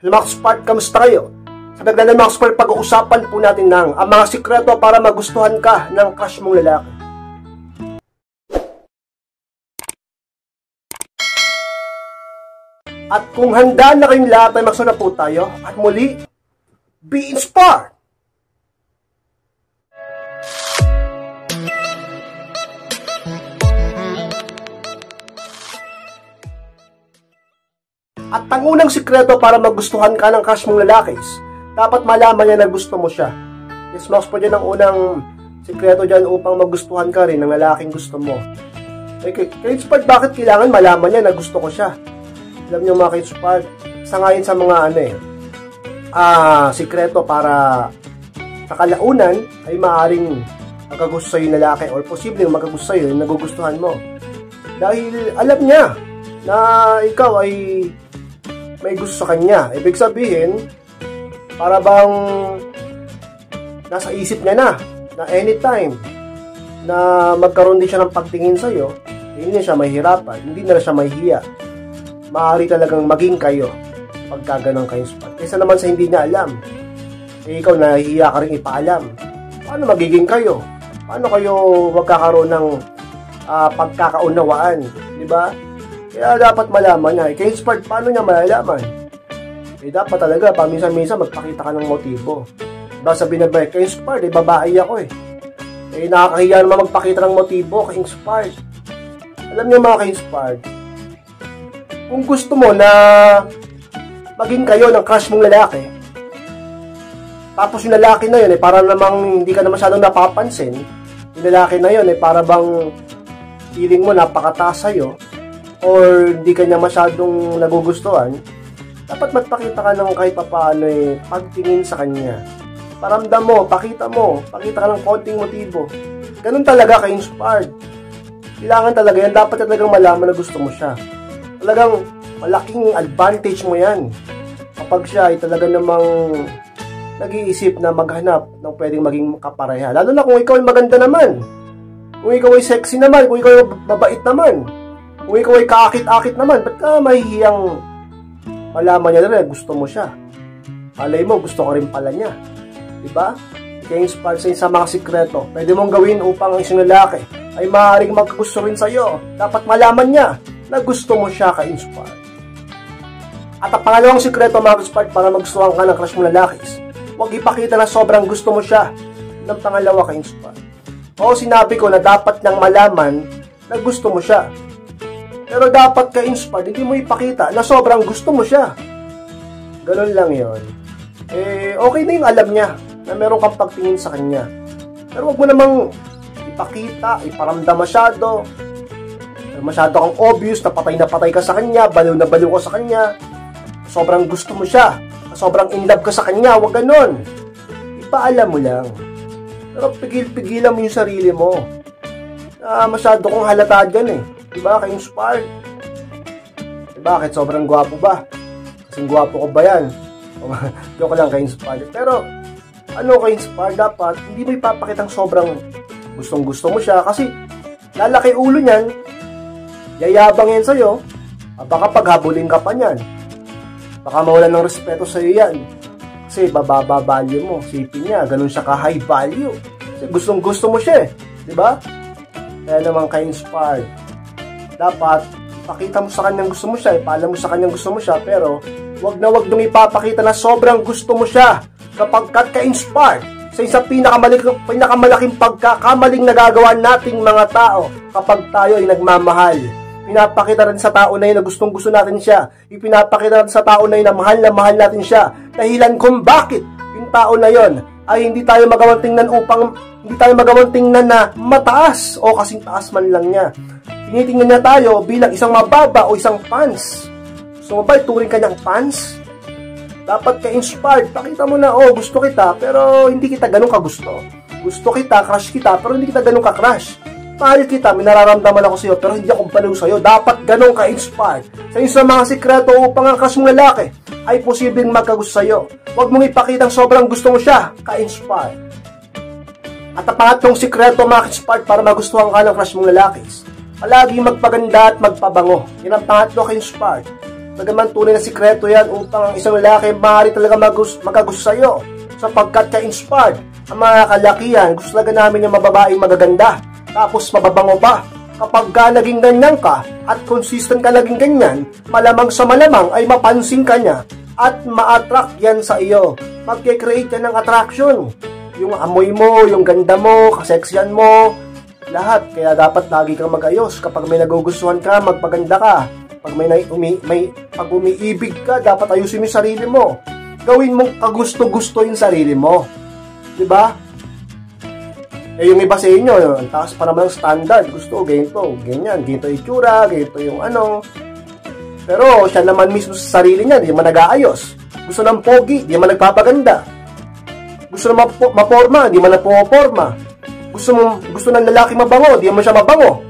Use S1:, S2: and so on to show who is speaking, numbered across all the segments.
S1: Mga Spark, kamusta kayo? Sa Bagdan ng mga Spark, pag-uusapan po natin ang mga sikreto para magustuhan ka ng crush mong lalaki. At kung handa na kayong lahat ay magsuna po tayo, at muli, be inspired! At ang unang sikreto para magustuhan ka ng crush mong lalaki, dapat malaman niya na gusto mo siya. Yes, mas po dyan ang unang sikreto dyan upang magustuhan ka rin ng lalaking gusto mo. Ka-inspired, bakit kailangan malaman niya na gusto ko siya? Alam niyo mga ka-inspired, isa nga yun sa mga sikreto para sa kalaunan ay maaaring magagusto sa'yo yung lalaki or posibleng magagusto sa'yo yung nagugustuhan mo. Dahil alam niya na ikaw ay may gusto sa kanya. Ibig sabihin, para bang nasa isip niya na anytime na magkaroon din siya ng pagtingin sa'yo, hindi na siya mahihirapan, hindi na siya mahihiya. Maaari talagang maging kayo pagka ganun kayo spot. Kaysa naman sa hindi niya alam, ikaw nahihiya ka rin ipaalam. Paano magiging kayo? Paano kayo magkakaroon ng pagkakaunawaan? Diba? Kaya dapat malaman niya. Ka-inspired, paano niya malalaman? Dapat talaga, paminsan-minsan magpakita ka ng motibo. Diba sabihin na ba, ka-inspired, babae ako nakakahiya naman magpakita ng motibo, ka-inspired. Alam niyo mga ka-inspired, kung gusto mo na maging kayo ng crush mong lalaki, tapos yung lalaki na yun, para namang hindi ka na masyadong napapansin, yung lalaki na yun, para bang feeling mo napakataas sa'yo, or hindi ka niya masyadong nagugustuhan, dapat magpakita ka ng kahit papaano pagtingin sa kanya. Paramdam mo, pakita ka ng konting motibo. Ganun talaga ka-inspired. Kailangan talaga yan, dapat talagang malaman na gusto mo siya. Talagang malaking advantage mo yan. Kapag siya ay talaga namang nag-iisip na maghanap ng pwedeng maging kapareha. Lalo na kung ikaw ay maganda naman. Kung ikaw ay sexy naman, kung ikaw ay mabait naman. Kung ikaw ay kaakit-akit naman, ba't ka mahihiyang malaman niya na gusto mo siya? Alay mo, gusto ka rin pala niya. Diba? Ka-inspire sa mga sikreto. Pwede mong gawin upang ang isang lalaki ay maaaring maggusto rin sa'yo. Dapat malaman niya na gusto mo siya, ka-inspire. At ang pangalawang sikreto mga ka-inspire para magustuhan ka ng crush mong lalaki, huwag ipakita na sobrang gusto mo siya ng pangalawa, ka-inspire. Oo, sinabi ko na dapat nang malaman na gusto mo siya. Pero dapat ka-inspired, hindi mo ipakita na sobrang gusto mo siya. Ganun lang yon. Okay na yung alam niya na meron kang pagtingin sa kanya. Pero wag mo namang ipakita, iparamdam masyado. Masyado kang obvious na patay ka sa kanya, baliw na baliw ka sa kanya. Sobrang gusto mo siya. Sobrang in love ka sa kanya, wag ganun. Ipaalam mo lang. Pero pigilan mo yung sarili mo. Masyado kong halata dyan Diba? Ka-inspired. Bakit? Sobrang gwapo ba? Kasing gwapo ko ba yan? Joke lang, ka-inspired. Pero, ka-inspired? Dapat, hindi mo ipapakitang sobrang gustong-gusto mo siya. Kasi, lalaki ulo niyan, yayabang yan sa'yo, baka paghabulin ka pa niyan. Baka mawalan ng respeto sa'yo yan. Kasi, bababa value mo. Sipin niya, ganun siya ka-high value. Kasi, gustong-gusto mo siya Diba? Kaya naman ka-inspired. Dapat, pakita mo sa kanyang gusto mo siya, ipaalam mo sa kanyang gusto mo siya, pero wag na wag nung ipapakita na sobrang gusto mo siya kapag ka-inspired sa isang pinakamalaking pagkakamaling nagagawa nating mga tao kapag tayo ay nagmamahal. Pinapakita rin sa tao na yun na gustong gusto natin siya. Ipinapakita rin sa tao na yun na mahal natin siya. Dahilan kung bakit yung tao na yun ay hindi tayo magawang tingnan na mataas o kasing taas man lang niya. Tinitingnan niya tayo bilang isang mababa o isang pants. So, turing ka niyang pants? Dapat ka-inspired. Pakita mo na, gusto kita, pero hindi kita ganun ka-gusto. Gusto kita, crush kita, pero hindi kita ganun ka-crush. Mahal kita, may nararamdaman ako sa'yo, pero hindi ako baliw sa'yo. Dapat ganun ka-inspired. Sa isang mga sikreto upang ang crush mong lalaki ay posibleng magkagusto sa'yo. Huwag mong ipakitang sobrang gusto mo siya. Ka-inspired. At ang pangatlong sikreto mga ka-inspired para magustuhan ka ng crush mong lalaki, palagi magpaganda at magpabango. Yan ang pangatlo ka-inspired. Bagaman tunay na sikreto yan upang ang isang lalaki maaari talaga magagusto sa'yo. Sapagkat ka-inspired, ang mga kalakihan, gusto talaga namin yung mababaeng magaganda. Tapos mababango pa. Kapag ka naging ganyan ka at consistent ka naging ganyan, malamang sa malamang ay mapansin ka niya at ma-attract yan sa iyo. Magke-create yan ng attraction. Yung amoy mo, yung ganda mo, kaseksyan mo, lahat. Kaya dapat lagi kang mag-ayos. Kapag may nagugustuhan ka, magpaganda ka. Pag pag umiibig ka, dapat ayusin mo yung sarili mo. Gawin mong kagusto-gusto yung sarili mo. Diba? Eh yung iba sa inyo, ang taas pa naman ng standard. Gusto, ganito, ganyan. Ganito yung itsura, ganito yung ano. Pero siya naman mismo sa sarili niya, di naman nag-aayos. Gusto ng pogi, di naman nagpapaganda. Gusto na maporma, di man nagpo-forma. Gusto ng lalaki mabango, di naman siya mabango.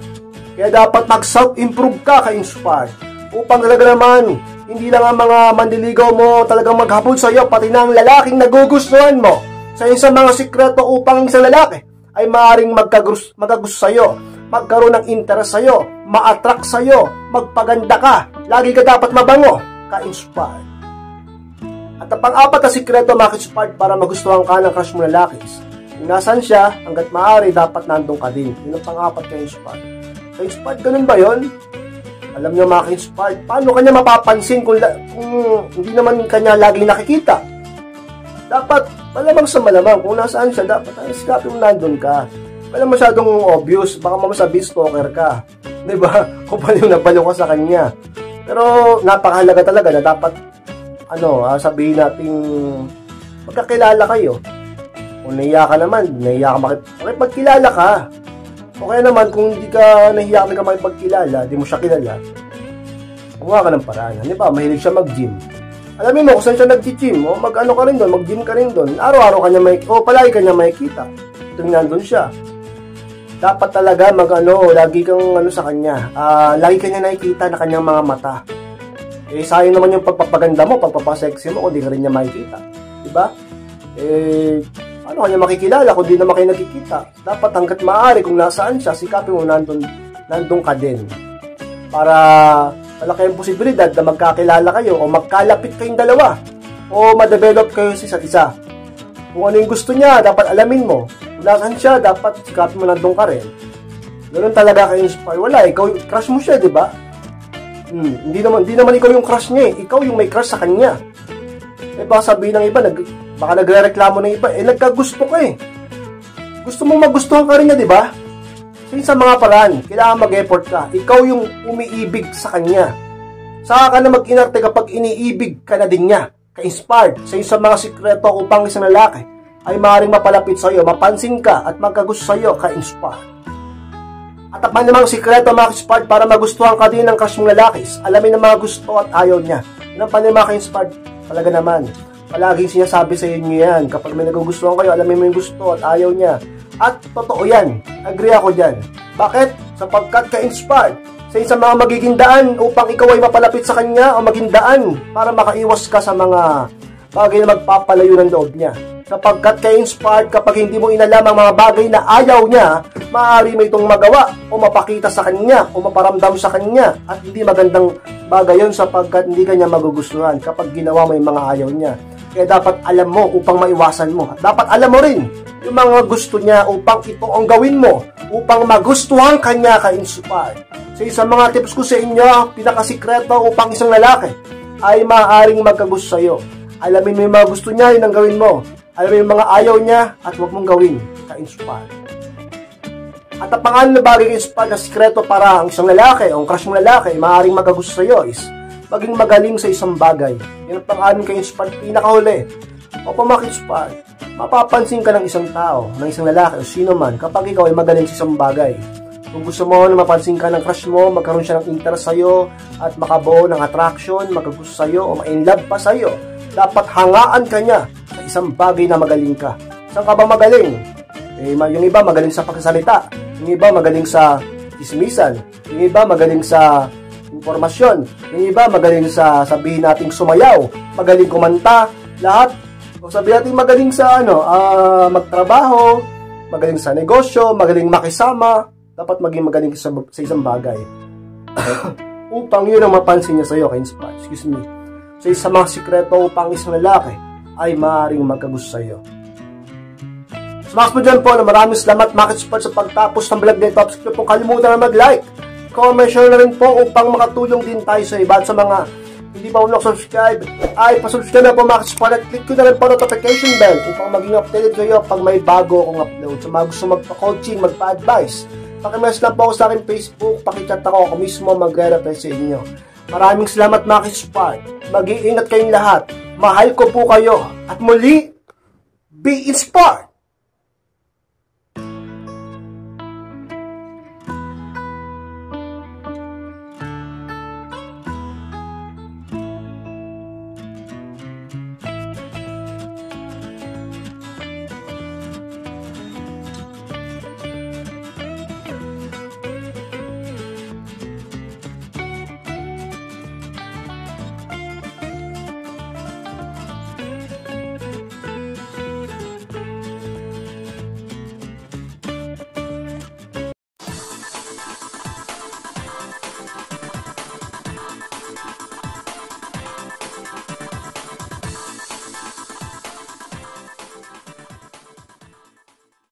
S1: Kaya dapat mag-self-improve ka, ka-inspired. Upang talaga naman, hindi lang ang mga mandiligaw mo talagang maghabol sa iyo, pati na ang lalaking nagugustuhan mo. Sa isang mga sikreto upang isang lalaki ay maaaring magagusto sa iyo, magkaroon ng interest sa iyo, ma-attract sa iyo, magpaganda ka. Lagi ka dapat mabango, ka-inspired. At ang pang-apat na sikreto, ka-inspired, para magustuhan ka ng crush mo lalaki. Kung nasan siya, hanggat maaari, dapat nandun ka din. Yun ang pang-apat, ka-inspired. Ka-inspired, ganun ba yun? Alam niyo mga ka-inspired, paano kanya mapapansin kung hindi naman kanya laging nakikita? Dapat, malamang sa malamang, kung nasaan siya, dapat sikapin mo nandun ka. Walang masyadong obvious, baka mamasabi stalker ka. Diba? Kung paano nabalo ka sa kanya. Pero, napakahalaga talaga na dapat, sabihin natin, magkakilala kayo. Kung nahiya ka naman, nahiya ka makipagkilala ka. O kaya naman, kung hindi ka nahiya ka makipagkilala, di mo siya kilala, gumawa ka ng paraan. Di ba? Mahilig siya mag-gym. Alamin mo kung saan siya nag-gym, o mag-ano ka rin doon, mag-gym ka rin doon. Araw-araw kanya palagi kanya makikita. Tuwing nandun siya. Dapat talaga lagi kang sa kanya. Lagi kanya nakikita na kanyang mga mata. Eh, sayang naman yung pagpapaganda mo, pagpapasexy mo, kung di ka rin niya makikita. Diba? Ano kanya makikilala kung di naman kayo nakikita? Dapat hanggat maaari kung nasaan siya, sikapin mo nandun ka din. Para malaki ang posibilidad na magkakilala kayo o magkalapit kayong dalawa o ma-develop kayo sa isa't isa. Kung ano yung gusto niya, dapat alamin mo. Kung nasaan siya, dapat sikapin mo nandun ka rin. Ganun talaga ka-inspire. Wala, ikaw crush mo siya, di ba? Hindi naman ikaw yung crush niya eh. Ikaw yung may crush sa kanya. Eh baka sabihin ng iba, baka nagre-reklamo ng iba, nagkagusto ka eh. Gusto mong magustuhan ka rin niya, di ba? Sa mga paraan, kailangan mag-effort ka. Ikaw yung umiibig sa kanya. Saka ka na mag-inarte kapag iniibig ka na din niya. Ka-inspired sa isang mga sikreto upang isang lalaki ay maaaring mapalapit sa iyo, mapansin ka at magkagusto sa iyo, ka-inspired. At ang namang sikreto, mga ka-inspired, para magustuhan ka din ng crush mong lalaki, alamin ang mga gusto at ayaw niya. Yan ang panay, ka-inspired. Talaga naman, palaging sinasabi sa inyo yan. Kapag may nagugustuhan kayo, alamin mo yung gusto at ayaw niya. At totoo yan. Agree ako dyan. Bakit? Sapagkat ka-inspired sa isang mga magiging daan upang ikaw ay mapalapit sa kanya o maging daan para makaiwas ka sa mga bagay na magpapalayo ng loob niya. Sapagkat ka-inspired, kapag hindi mo inalam ang mga bagay na ayaw niya, maaari mo itong magawa o mapakita sa kanya o maparamdam sa kanya. At hindi magandang bagay yun sapagkat hindi kanya magugustuhan kapag ginawa mo yung mga ayaw niya. Kaya dapat alam mo upang maiwasan mo. At dapat alam mo rin yung mga gusto niya upang ito ang gawin mo upang magustuhan kanya, ka-inspired. Sa isang mga tips ko sa inyo, pinakasikreto upang isang lalaki ay maaaring magkagusto sa iyo. Alamin mo yung mga gusto niya, yun ang gawin mo. Alamin yung mga ayaw niya at huwag mong gawin, ka-inspired. At ang pangalan na bagay ka-inspired na sikreto para ang isang lalaki o ang crush mong lalaki ay maaaring magkagusto sa iyo is maging magaling sa isang bagay. Yan ang pangalan ka-inspired, pinakahuli. O ka-inspired, mapapansin ka ng isang tao, ng isang lalaki o sino man kapag ikaw ay magaling sa isang bagay. Kung gusto mo na mapansin ka ng crush mo, magkaroon siya ng interest sa'yo at makabuo ng attraction, magkagusto sa'yo o ma-inlove pa sa'yo, dapat hangaan ka niya sa isang bagay na magaling ka. Saan ka ba magaling? Yung iba magaling sa pagsasalita, yung iba magaling sa ismisan, yung iba magaling sa informasyon, yung iba magaling sa sabihin nating sumayaw, magaling kumanta, lahat. O sabihin natin magaling sa magtrabaho, magaling sa negosyo, magaling makisama, dapat maging magaling sa isang bagay. upang yun ang mapansin niya sa'yo, ka-inspire. Excuse me. So, isa mga sikreto upang isang lalaki ay maaaring magkagusto sa'yo. Smash mo dyan po na maraming salamat mga ka-inspire sa pagtapos ng vlog nito. Sige po, kalimutan na mag-like, comment, share na rin po upang makatulong din tayo sa iba. At sa mga hindi pa subscribe, ay pasubscribe na po mga ka-inspire at click ko na rin po notification bell upang maging updated kayo pag may bago akong upload. Sa mga gusto magpa-coaching, magpa-advice, pakimess lang po ako sa akin Facebook, pakichat ako mismo magre-reply sa inyo. Maraming salamat mga ka-inspire. Mag-iingat kayong lahat. Mahal ko po kayo. At muli, be inspired!